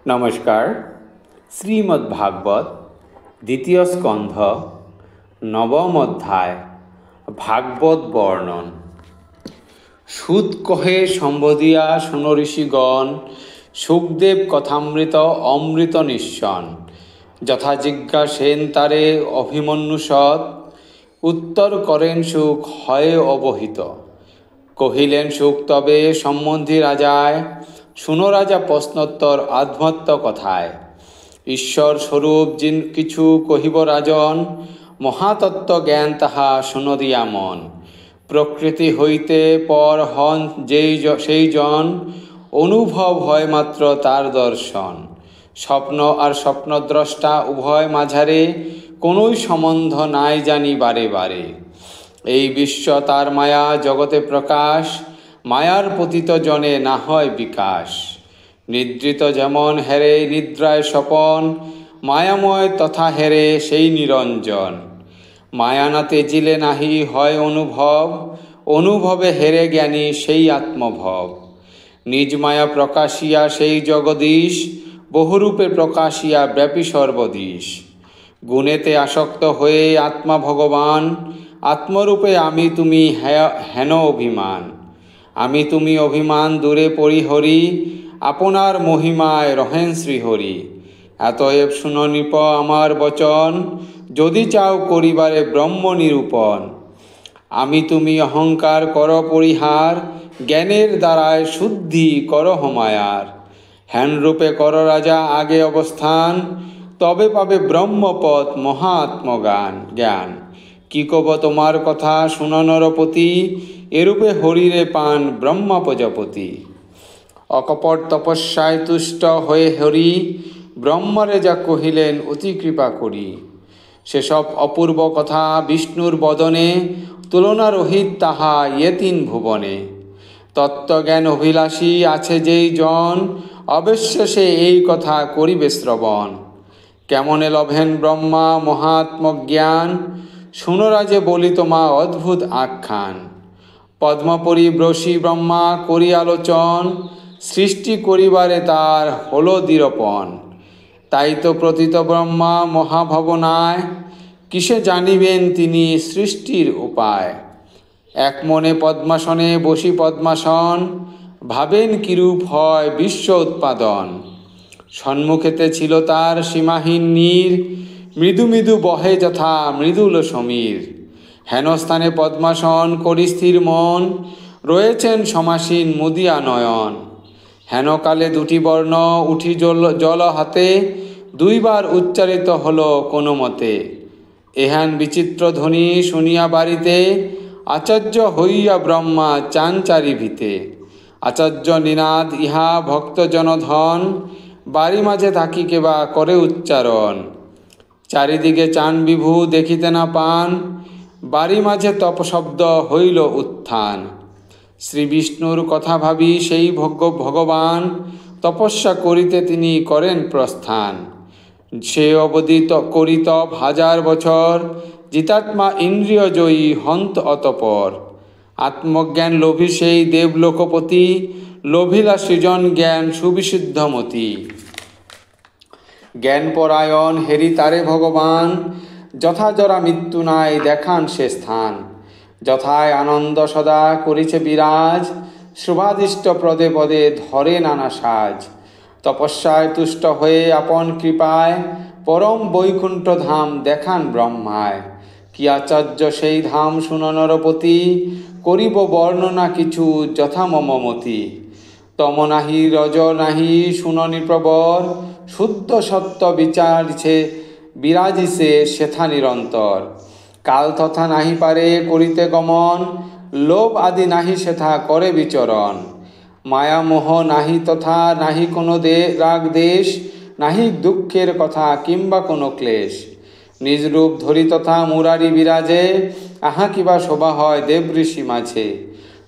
নমস্কার। শ্রীমদ্ভাগবত দ্বিতীয় স্কন্ধ নবম অধ্যায় ভাগবত বর্ণন। সুত কহে সম্বোধিয়া শুনো ঋষিগণ, সুখদেব কথামৃত অমৃত নিঃসন। যথা জিজ্ঞাসেন তারে অভিমন্যু সৎ, উত্তর করেন সুখ হয়ে অবহিত। কহিলেন সুখ তবে সম্বন্ধী রাজায়, শুনো রাজা প্রশ্নোত্তর আধ্যাত্ম কথায়। ঈশ্বর স্বরূপ যিন কিছু কহিব রাজন, মহাতত্ত্ব জ্ঞান তাহা শুনদিয়া মন। প্রকৃতি হইতে পর হন সেই জন, অনুভব হয় মাত্র তার দর্শন। স্বপ্ন আর স্বপ্নদ্রষ্টা উভয় মাঝারে, কোনোই সম্বন্ধ নাই জানি বারে বারে। এই বিশ্ব তার মায়া জগতে প্রকাশ, মায়ার পতিত জনে না হয় বিকাশ। নিদ্রিত যেমন হেরে নিদ্রায় স্বপন, মায়াময় তথা হেরে সেই নিরঞ্জন। মায়া না তেজিলে নাহি হয় অনুভব, অনুভবে হেরে জ্ঞানী সেই আত্মভব। নিজ মায়া প্রকাশিয়া সেই জগদীশ, বহুরূপে প্রকাশিয়া ব্যাপী সর্বদিশ। গুণেতে আসক্ত হয়ে আত্মা ভগবান, আত্মরূপে আমি তুমি হেন অভিমান। আমি তুমি অভিমান দূরে পরিহরি, আপনার মহিমায় রহেন শ্রীহরি। এতএব শুনো নৃপ আমার বচন, যদি চাও করিবারে ব্রহ্ম নিরূপণ। আমি তুমি অহংকার কর পরিহার, জ্ঞানের দ্বারায় শুদ্ধি কর হমায়ার। হেনরূপে কর রাজা আগে অবস্থান, তবে পাবে ব্রহ্মপদ জ্ঞান। কি কব তোমার কথা শুনো নরপতি, এরূপে হরিরে পান ব্রহ্মা প্রজাপতি। অকপট তপস্যায় তুষ্ট হয়ে হরি, ব্রহ্মরে যা কহিলেন অতি কৃপা করি। সেসব অপূর্ব কথা বিষ্ণুর বদনে, তুলনা রহিত তাহা তিন ভুবনে। তত্ত্বজ্ঞান অভিলাষী আছে যেই জন, অবশ্য সে এই কথা করিবে শ্রবণ। কেমনে লভেন ব্রহ্মা মহাত্মজ্ঞান, শুনো রাজে বলি তোমা অদ্ভুত আখ্যান। পদ্মপরি ব্রশী ব্রহ্মা করি আলোচন, সৃষ্টি করিবারে তার হল দীরপন। তাই তো প্রতীত ব্রহ্মা মহাভাবনায়, কিসে জানিবেন তিনি সৃষ্টির উপায়। এক মনে পদ্মাসনে বসি পদ্মাসন, ভাবেন কিরূপ হয় বিশ্ব উৎপাদন। সম্মুখেতে ছিল তার সীমাহীন নীর, মৃদু মৃদু বহে যথা মৃদুল সমীর। হেনস্থানে পদ্মাসন করি স্থির মন, রয়েছেন সমাসীন মুদিয়া নয়ন। হেনকালে দুটি বর্ণ উঠি জল হাতে, দুইবার উচ্চারিত হল কোনো মতে। এহেন বিচিত্র ধ্বনি শুনিয়া বাড়িতে, আচার্য হইয়া ব্রহ্মা চাঞ্চারি ভীতে। আচার্য নিনাদ ইহা ভক্ত জনধন, বাড়ি মাঝে থাকি কেবা করে উচ্চারণ। চারিদিকে চান বিভু দেখিতে না পান, বাড়ি মাঝে তপশব্দ হইল উত্থান। শ্রী বিষ্ণুর কথা ভাবি সেই ভগবান, তপস্যা করিতে তিনি করেন প্রস্থান। সে অবধি করিত হাজার বছর, জিতাত্মা ইন্দ্রিয় জয়ী হন্ত অতপর। আত্মজ্ঞান লোভী সেই দেবলোকপতি, লোভিলা সৃজন জ্ঞান সুবিশুদ্ধমতি। জ্ঞানপরায়ণ হেরি তারে ভগবান, যথাজরা মৃত্যু নাই দেখান সে স্থান। যথায় আনন্দ সদা করিছে বিরাজ, শুভাদিষ্ট পদে পদে ধরে নানা সাজ। তপস্যায় তুষ্ট হয়ে আপন কৃপায়, পরম বৈকুণ্ঠ ধাম দেখান ব্রহ্মায়। কি আচার্য সেই ধাম শুনো নরপতি, করিব বর্ণনা কিছু যথা মমমতি। তম নাহি রজ নাহি শুনো নৃপবর, শুদ্ধ সত্য বিচারিছে বিরাজিছে সেথা নিরন্তর। কাল তথা নাহি পারে করিতে গমন, লোভ আদি নাহি সেথা করে বিচরণ। মায়া মোহ নাহি তথা নাহি কোনো রাগ দেশ, নাহি দুঃখের কথা কিংবা কোনো ক্লেশ। নিজ রূপ ধরি তথা মুরারি বিরাজে, আহা কিবা শোভা হয় দেব ঋষি মাঝে।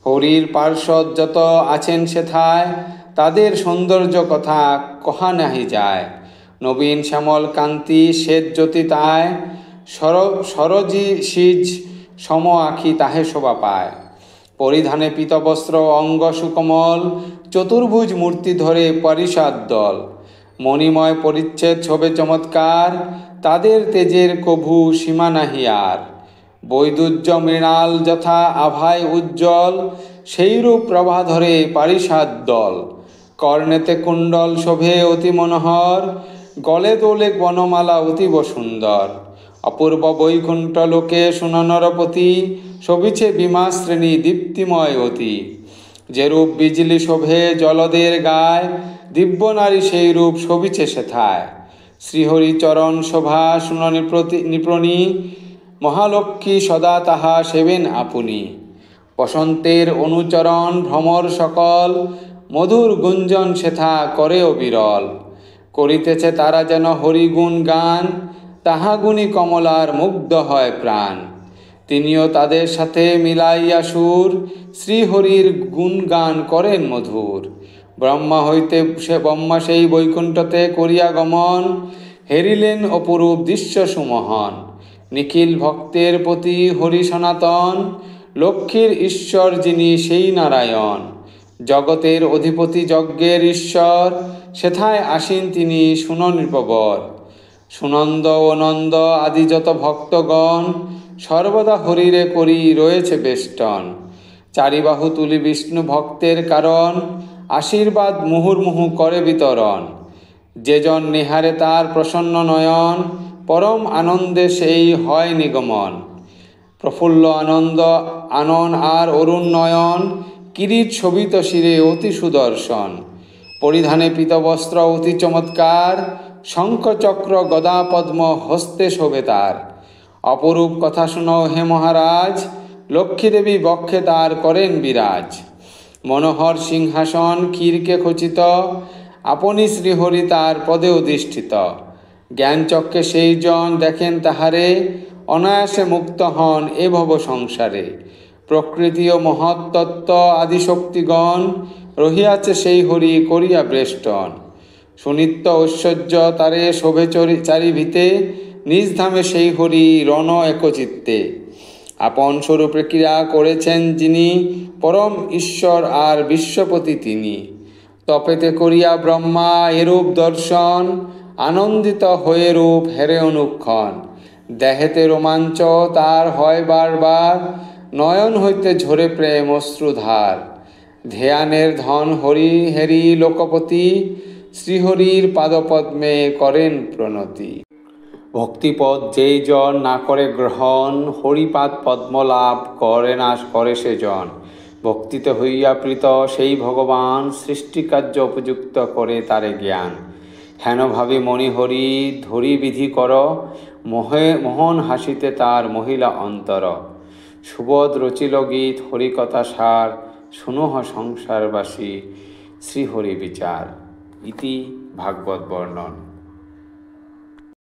হরির পার্শ্বদ যত আছেন সেথায়, তাদের সৌন্দর্য কথা কহা নাহি যায়। নবীন শ্যামল কান্তি শ্বেত জ্যোতি তায়, সরজি সিজ সম আখি তাহে শোভা পায়। পরিধানে পীতবস্ত্র অঙ্গ সুকমল, চতুর্ভুজ মূর্তি ধরে পরিষাদ দল। মণিময় পরিচ্ছেদ শোভে চমৎকার, তাদের তেজের কভু সীমা নাহি আর। বৈদুর্য মৃণাল যথা আভায় উজ্জ্বল, সেইরূপ প্রভা ধরে পারিষাদ দল। কর্ণেতে কুণ্ডল শোভে অতি মনোহর, গলে দোলে বনমালা অতীব সুন্দর। অপূর্ব বৈকুণ্ঠ লোকে সুনরপতি, শোভিছে বিমা শ্রেণী দীপ্তিময় অতি। যেরূপ বিজলি শোভে জলদের গায়, দিব্য নারী সেই রূপ শোভিছে সেথায়। শ্রীহরি চরণ শোভা শুন নিপ্রণী, মহালক্ষ্মী সদা তাহা সেবেন আপনি। বসন্তের অনুচরণ ভ্রমর সকল, মধুর গুঞ্জন সেথা করে অবিরল। করিতেছে তারা যেন হরিগুণ গান, তাহা গুণী কমলার মুগ্ধ হয় প্রাণ। তিনিও তাদের সাথে মিলাইয়া সুর, শ্রীহরির গুণগান করেন মধুর। ব্রহ্মা সেই বৈকুণ্ঠতে করিয়া গমন, হেরিলেন অপরূপ দৃশ্য সুমোহন। নিখিল ভক্তের প্রতি হরি সনাতন, লক্ষ্মীর ঈশ্বর যিনি সেই নারায়ণ। জগতের অধিপতি যজ্ঞের ঈশ্বর, সেথায় আসীন তিনি শুন নৃপবর। সুনন্দ ও নন্দ আদি যত ভক্তগণ, সর্বদা হরিরে করি রয়েছে বেষ্টন। চারিবাহু তুলি বিষ্ণু ভক্তের কারণ, আশীর্বাদ মুহুর্মুহু করে বিতরণ। যেজন নিহারে তার প্রসন্ন নয়ন, পরম আনন্দে সেই হয় নিগমন। প্রফুল্ল আনন্দ আনন আর অরুণ নয়ন, কিরীট শোভিত শিরে অতি সুদর্শন। পরিধানে পীতবস্ত্র অতি চমৎকার, শঙ্খ চক্র গদা পদ্ম হস্তে শোভে তার। অপরূপ কথা শুনো হে মহারাজ, লক্ষ্মীদেবী বক্ষে তার করেন বিরাজ। মনোহর সিংহাসন ক্ষীরকে খচিত, আপনি শ্রীহরি তার পদে অধিষ্ঠিত। জ্ঞানচক্ষে সেই জন দেখেন তাহারে, অনায়াসে মুক্ত হন এ ভব সংসারে। প্রকৃতি ও মহত্তত্ত্ব আদিশক্তিগণ, রহিয়াছে সেই হরি করিয়া বেষ্টন। সুনিত্য ঐশ্বর্য তারে শোভে চারিভিতে, নিজ ধামে সেই হরি রণ একচিত্তে। আপন স্বরূপে ক্রিয়া করেছেন যিনি, পরম ঈশ্বর আর বিশ্বপতি তিনি। তপেতে করিয়া ব্রহ্মা এরূপ দর্শন, আনন্দিত হয়ে রূপ হেরে অনুক্ষণ। দেহেতে রোমাঞ্চ তার হয় বারবার, নয়ন হইতে ঝরে প্রেম অশ্রুধার। ধ্যানের ধন হরি হেরি লোকপতি, শ্রীহরির পাদপদ্মে করেন প্রণতি। ভক্তিপদ যেই জন না করে গ্রহণ, হরিপাদ পদ্ম লাভ করে না করে সে জন। ভক্তিতে হইয়া প্রীত সেই ভগবান, সৃষ্টিকার্য উপযুক্ত করে তারে জ্ঞান। হেন ভাবে মণিহরি ধরি বিধি কর, মোহন হাসিতে তার মহিলা অন্তর। সুবোধ রচিল গীত হরিকথা সার, শুনহ সংসারবাসী শ্রীহরি বিচার। ইতি ভাগবত বর্ণন।